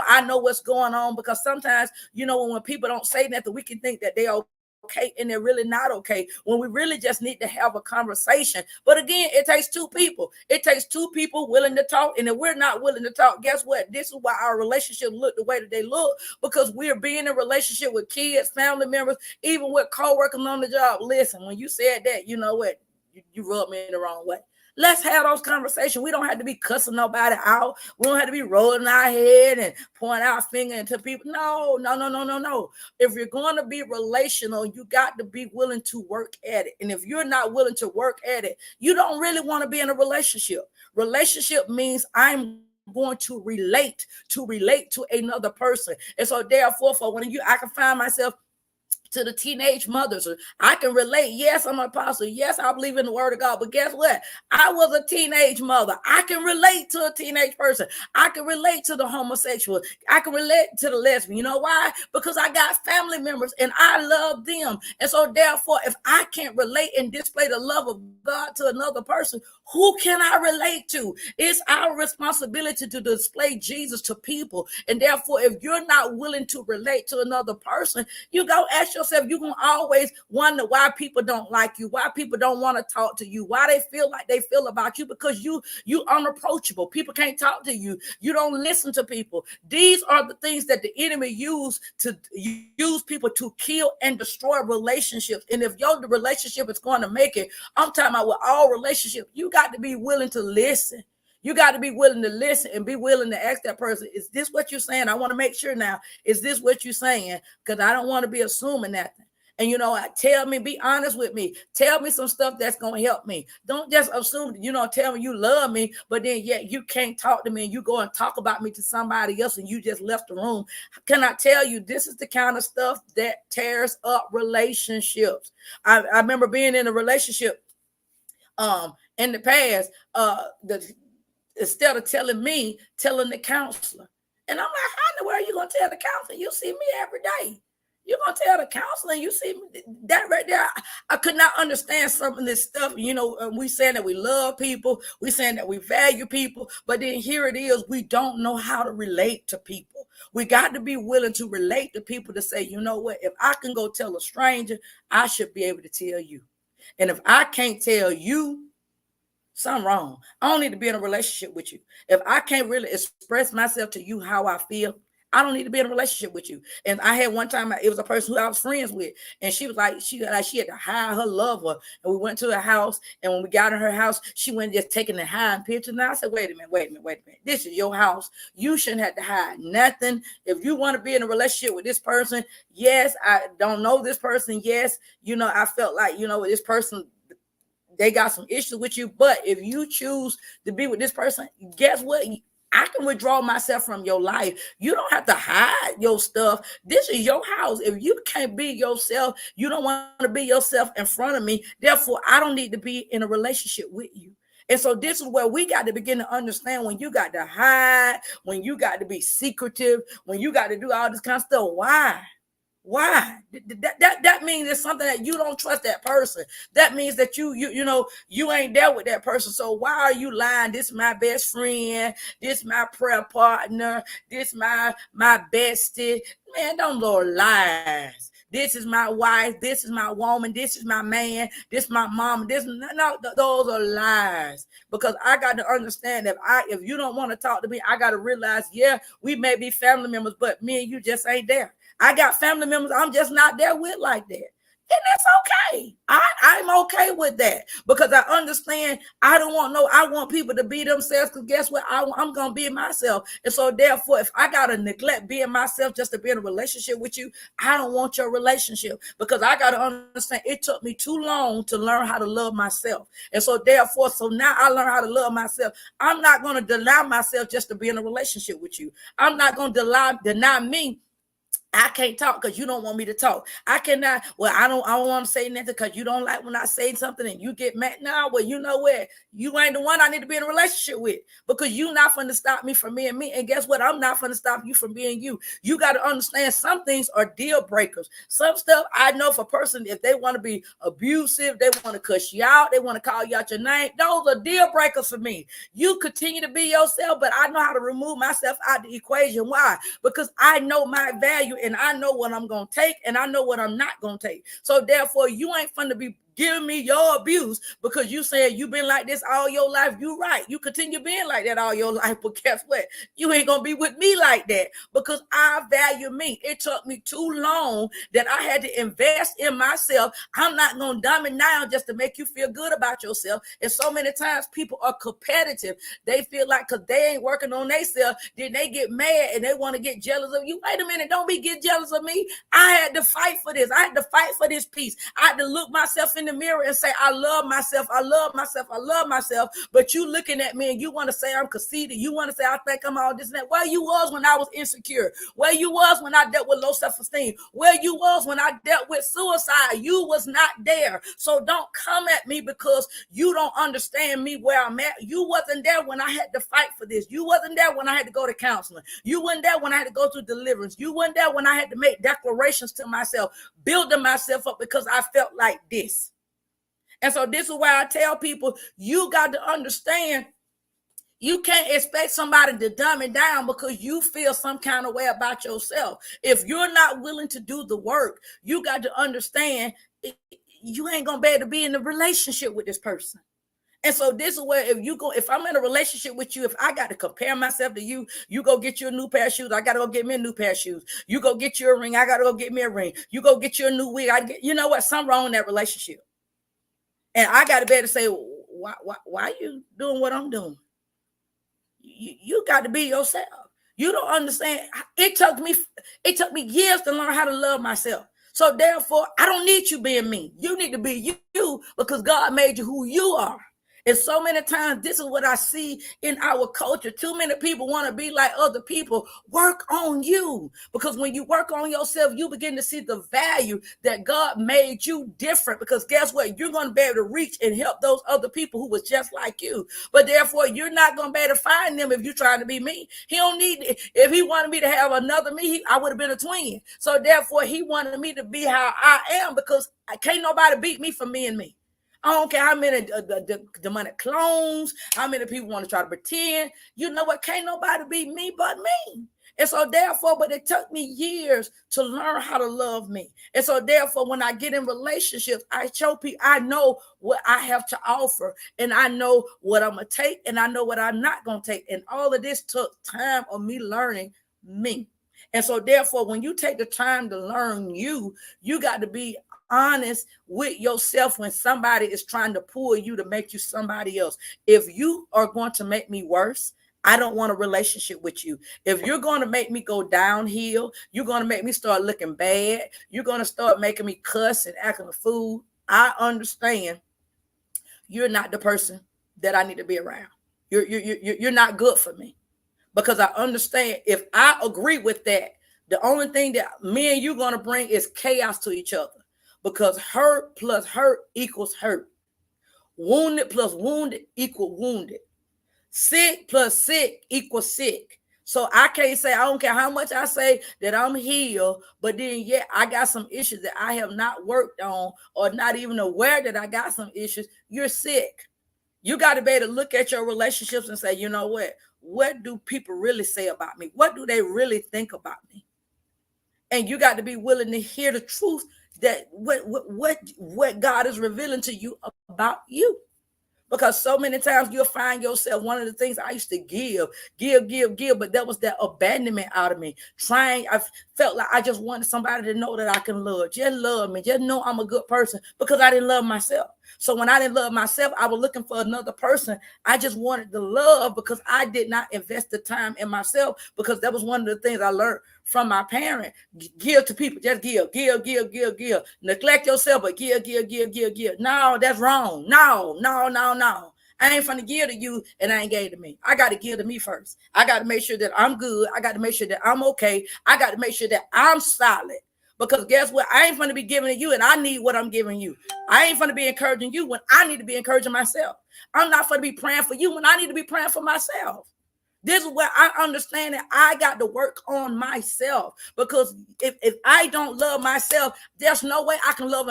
I know what's going on, because sometimes, when people don't say nothing, we can think that they're okay, and they're really not okay, when we really just need to have a conversation. But again, it takes two people. It takes two people willing to talk. And if we're not willing to talk, guess what? This is why our relationships look the way that they look, because we're being in a relationship with kids, family members, even with co-workers on the job. Listen, when you said that, you know what? You rubbed me in the wrong way. Let's have those conversations. We don't have to be cussing nobody out. We don't have to be rolling our head and pointing our finger into people. No. If you're going to be relational, you got to be willing to work at it. And if you're not willing to work at it, you don't really want to be in a relationship. Relationship means I'm going to relate to another person. And so therefore, I can find myself to the teenage mothers, I can relate. Yes, I'm an apostle. Yes, I believe in the word of God. But guess what? I was a teenage mother. I can relate to a teenage person. I can relate to the homosexual. I can relate to the lesbian. You know why? Because I got family members and I love them. And so therefore, if I can't relate and display the love of God to another person, who can I relate to? It's our responsibility to display Jesus to people. And therefore, if you're not willing to relate to another person, you go ask yourself, you're going to always wonder why people don't like you, why people don't want to talk to you, why they feel like they feel about you, because you unapproachable. People can't talk to you. You don't listen to people. These are the things that the enemy use people to kill and destroy relationships. And if your relationship is going to make it, I'm talking about with all relationships, you got to be willing to listen. You got to be willing to listen and be willing to ask that person, is this what you're saying? I want to make sure now, is this what you're saying? Because I don't want to be assuming that. And, tell me, be honest with me. Tell me some stuff that's going to help me. Don't just assume, tell me you love me, but then yet you can't talk to me and you go and talk about me to somebody else and you just left the room. Can I tell you, this is the kind of stuff that tears up relationships. I remember being in a relationship in the past, instead of telling the counselor. And I'm like, how in the world are you going to tell the counselor? You see me every day. You're going to tell the counselor, and you see that right there. I could not understand some of this stuff. We saying that we love people. We saying that we value people. But then here it is. We don't know how to relate to people. We got to be willing to relate to people to say, you know what? If I can go tell a stranger, I should be able to tell you. And if I can't tell you, something wrong. I don't need to be in a relationship with you. If I can't really express myself to you how I feel, I don't need to be in a relationship with you. And I had one time, it was a person who I was friends with, and she was like, she had to hire her lover. And we went to her house, and when we got in her house, she went just taking the hiding pictures. Now I said, wait a minute. This is your house. You shouldn't have to hide nothing. If you want to be in a relationship with this person, yes, I don't know this person. Yes, I felt like, this person, they got some issues with you. But if you choose to be with this person, guess what? I can withdraw myself from your life. You don't have to hide your stuff. This is your house. If you can't be yourself, you don't want to be yourself in front of me. Therefore, I don't need to be in a relationship with you. And so this is where we got to begin to understand, when you got to hide, when you got to be secretive, when you got to do all this kind of stuff. Why? That means it's something that you don't trust that person. That means that you ain't there with that person. So why are you lying? This is my best friend. This is my prayer partner. This is my bestie. Man, don't Lord lies. This is my wife. This is my woman. This is my man. This is my mom. Those are lies. Because I got to understand that if you don't want to talk to me, I got to realize, yeah, we may be family members, but me and you just ain't there. I got family members I'm just not there with like that. And that's okay. I'm okay with that because I understand I don't want no, I want people to be themselves because guess what? I'm going to be myself. And so therefore, if I got to neglect being myself just to be in a relationship with you, I don't want your relationship because I got to understand it took me too long to learn how to love myself. And so therefore, so now I learn how to love myself. I'm not going to deny myself just to be in a relationship with you. I'm not going to deny me. I can't talk because you don't want me to talk. I cannot. Well, I don't want to say nothing because you don't like when I say something and you get mad. No, well, you know what? You ain't the one I need to be in a relationship with because you not going to stop me from being me. And guess what? I'm not going to stop you from being you. You got to understand some things are deal breakers. Some stuff I know for person, if they want to be abusive, they want to cuss you out, they want to call you out your name. Those are deal breakers for me. You continue to be yourself, but I know how to remove myself out the equation. Why? Because I know my value and I know what I'm going to take and I know what I'm not going to take. So therefore, you ain't fun to be giving me your abuse because you said you've been like this all your life. You right. You continue being like that all your life. But guess what? You ain't going to be with me like that because I value me. It took me too long that I had to invest in myself. I'm not going to dumb it down just to make you feel good about yourself. And so many times people are competitive. They feel like because they ain't working on themselves, then they get mad and they want to get jealous of you. Wait a minute. Don't be get jealous of me. I had to fight for this. I had to fight for this peace. I had to look myself in the mirror and say, I love myself. I love myself. I love myself. But you looking at me and you want to say I'm conceited. You want to say I think I'm all this and that. Where you was when I was insecure. Where you was when I dealt with low self-esteem. Where you was when I dealt with suicide. You was not there. So don't come at me because you don't understand me where I'm at. You wasn't there when I had to fight for this. You wasn't there when I had to go to counseling. You wasn't there when I had to go through deliverance. You wasn't there when I had to make declarations to myself, building myself up because I felt like this. And so this is why I tell people, you got to understand, you can't expect somebody to dumb it down because you feel some kind of way about yourself. If you're not willing to do the work, you got to understand you ain't going to be able to be in a relationship with this person. And so this is where if I'm in a relationship with you, if I got to compare myself to you, you go get you a new pair of shoes. I got to go get me a new pair of shoes. You go get you a ring. I got to go get me a ring. You go get you a new wig. You know what? Something wrong in that relationship. And I got to be able to say, why are you doing what I'm doing? You got to be yourself. You don't understand. It took me years to learn how to love myself. So therefore, I don't need you being me. You need to be you because God made you who you are. And so many times, this is what I see in our culture. Too many people want to be like other people. Work on you. Because when you work on yourself, you begin to see the value that God made you different. Because guess what? You're going to be able to reach and help those other people who was just like you. But therefore, you're not going to be able to find them if you're trying to be me. He don't need it. If he wanted me to have another me, I would have been a twin. So therefore, he wanted me to be how I am because can't nobody beat me for me and me. I don't care how many demonic clones, how many people want to try to pretend. You know what? Can't nobody beat me but me. And so therefore, but it took me years to learn how to love me. And so therefore, when I get in relationships, I show people I know what I have to offer, and I know what I'm going to take, and I know what I'm not going to take. And all of this took time of me learning me. And so therefore, when you take the time to learn you got to be honest with yourself when somebody is trying to pull you to make you somebody else. If you are going to make me worse, I don't want a relationship with you. If you're going to make me go downhill, you're going to make me start looking bad, you're going to start making me cuss and acting a fool, I understand you're not the person that I need to be around. You're not good for me because I understand if I agree with that, the only thing that me and you going to bring is chaos to each other. Because hurt plus hurt equals hurt. Wounded plus wounded equal wounded. Sick plus sick equals sick. So I can't say, I don't care how much I say that I'm healed, but then yet I got some issues that I have not worked on or not even aware that I got some issues. You're sick. You got to be able to look at your relationships and say, you know what? What do people really say about me? What do they really think about me? And you got to be willing to hear the truth that what God is revealing to you about you. Because so many times you'll find yourself, one of the things I used to give, but that was that abandonment out of me. I felt like I just wanted somebody to know that I can love. Just love me. Just know I'm a good person, because I didn't love myself. So when I didn't love myself, I was looking for another person. I just wanted the love because I did not invest the time in myself, because that was one of the things I learned from my parent. Give to people. Just give. Neglect yourself, but give. No, that's wrong. No. I ain't finna give to you and I ain't gave to me. I got to give to me first. I got to make sure that I'm good. I got to make sure that I'm okay. I got to make sure that I'm solid. Because guess what? I ain't finna be giving to you and I need what I'm giving you. I ain't finna be encouraging you when I need to be encouraging myself. I'm not finna be praying for you when I need to be praying for myself. This is where I understand that I got to work on myself, because if I don't love myself, there's no way I can love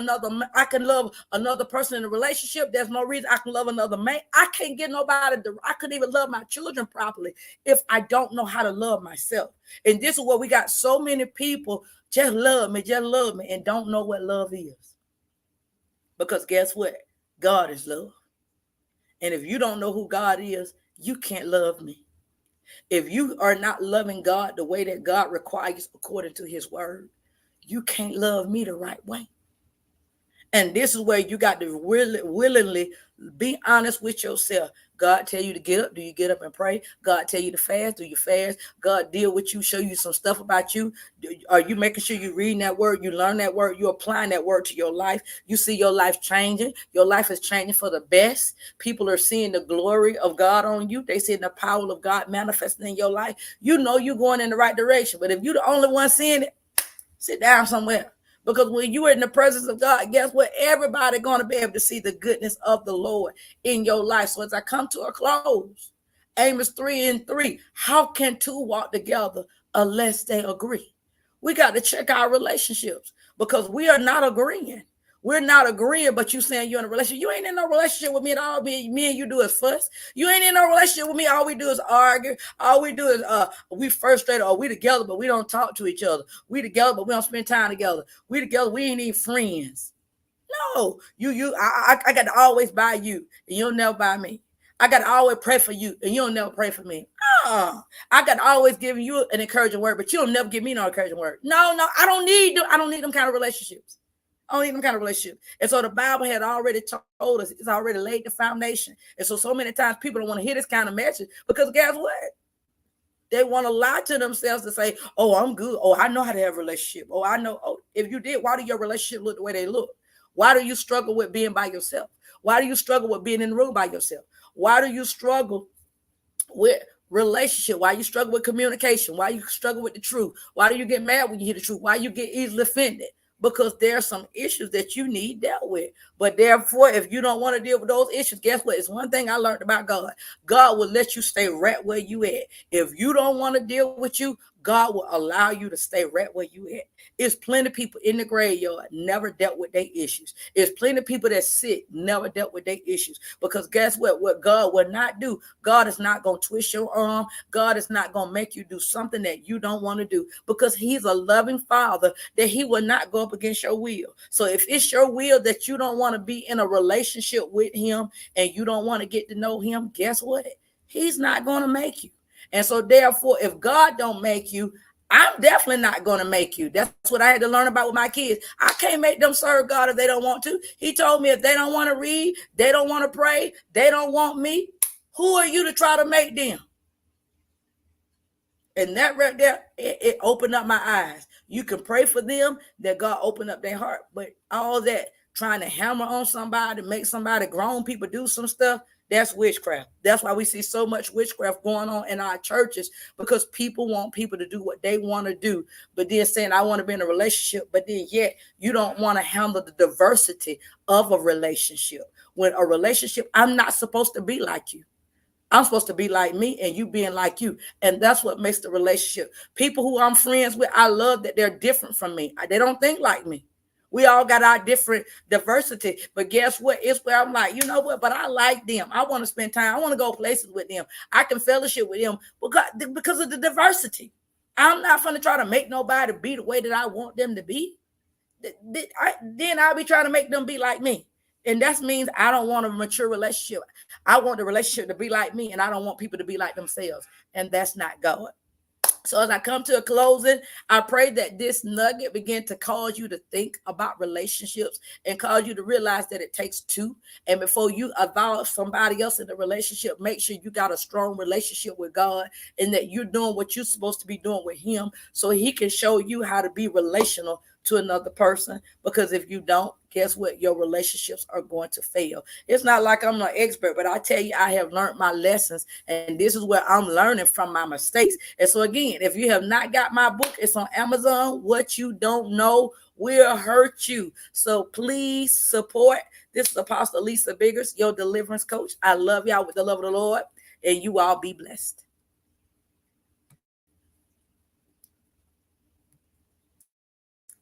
another person in a relationship. There's no reason I can love another man. I can't get nobody I couldn't even love my children properly if I don't know how to love myself. And this is where we got so many people just love me, and don't know what love is. Because guess what? God is love. And if you don't know who God is, you can't love me. If you are not loving God the way that God requires according to his word, you can't love me the right way. And this is where you got to willingly be honest with yourself. God tell you to get up. Do you get up and pray? God tell you to fast. Do you fast? God deal with you, show you some stuff about you. Are you making sure you reading that word? You learn that word. You applying that word to your life. You see your life changing. Your life is changing for the best. People are seeing the glory of God on you. They see the power of God manifesting in your life. You know you're going in the right direction. But if you're the only one seeing it, sit down somewhere. Because when you are in the presence of God, guess what? Everybody going to be able to see the goodness of the Lord in your life. So as I come to a close, Amos 3:3, how can two walk together unless they agree? We got to check our relationships, because we are not agreeing. We're not agreeing, but you saying you're in a relationship. You ain't in no relationship with me at all. Me and you do is fuss. You ain't in no relationship with me. All we do is argue. All we do is we frustrated, or we together, but we don't talk to each other. We together, but we don't spend time together. We together, we ain't even friends. No, I got to always buy you, and you'll never buy me. I got to always pray for you, and you'll never pray for me. I got to always give you an encouraging word, but you'll never give me no encouraging word. No, I don't need them kind of relationships. Only them kind of relationship. And so the Bible had already told us, it's already laid the foundation. And so many times people don't want to hear this kind of message, because guess what? They want to lie to themselves to say, oh, I'm good. Oh, I know how to have a relationship. Oh, I know. Oh, if you did, why do your relationship look the way they look? Why do you struggle with being by yourself? Why do you struggle with being in the room by yourself? Why do you struggle with relationship? Why you struggle with communication? Why you struggle with the truth? Why do you get mad when you hear the truth? Why you get easily offended? Because there are some issues that you need dealt with. But therefore, if you don't want to deal with those issues, guess what? It's one thing I learned about God. God will let you stay right where you at. If you don't want to deal with you, God will allow you to stay right where you at. It's plenty of people in the graveyard never dealt with their issues. It's plenty of people that sick never dealt with their issues. Because guess what? What God will not do, God is not going to twist your arm. God is not going to make you do something that you don't want to do. Because he's a loving father that he will not go up against your will. So if it's your will that you don't want to be in a relationship with him and you don't want to get to know him, guess what? He's not going to make you. And so therefore, if God don't make you, I'm definitely not going to make you. That's what I had to learn about with my kids. I can't make them serve God if they don't want to. He told me if they don't want to read, they don't want to pray, they don't want me, who are you to try to make them? And that right there, it opened up my eyes. You can pray for them, that God open up their heart. But all that trying to hammer on somebody, make somebody, grown people do some stuff, that's witchcraft. That's why we see so much witchcraft going on in our churches, because people want people to do what they want to do. But then saying, I want to be in a relationship, but then yet you don't want to handle the diversity of a relationship. When a relationship, I'm not supposed to be like you. I'm supposed to be like me and you being like you. And that's what makes the relationship. People who I'm friends with, I love that they're different from me. They don't think like me. We all got our different diversity. But guess what? It's where I'm like, you know what? But I like them. I want to spend time. I want to go places with them. I can fellowship with them because of the diversity. I'm not going to try to make nobody be the way that I want them to be. Then I'll be trying to make them be like me. And that means I don't want a mature relationship. I want the relationship to be like me, and I don't want people to be like themselves. And that's not God. So as I come to a closing, I pray that this nugget begin to cause you to think about relationships and cause you to realize that it takes two. And before you involve somebody else in the relationship, make sure you got a strong relationship with God and that you're doing what you're supposed to be doing with him so he can show you how to be relational to another person. Because if you don't, guess what? Your relationships are going to fail. It's not like I'm an expert, but I tell you, I have learned my lessons, and this is where I'm learning from my mistakes. And so again, if you have not got my book, it's on Amazon. What you don't know will hurt you. So please support. This is Apostle AleciaBiggers, your deliverance coach. I love y'all with the love of the Lord, and you all be blessed.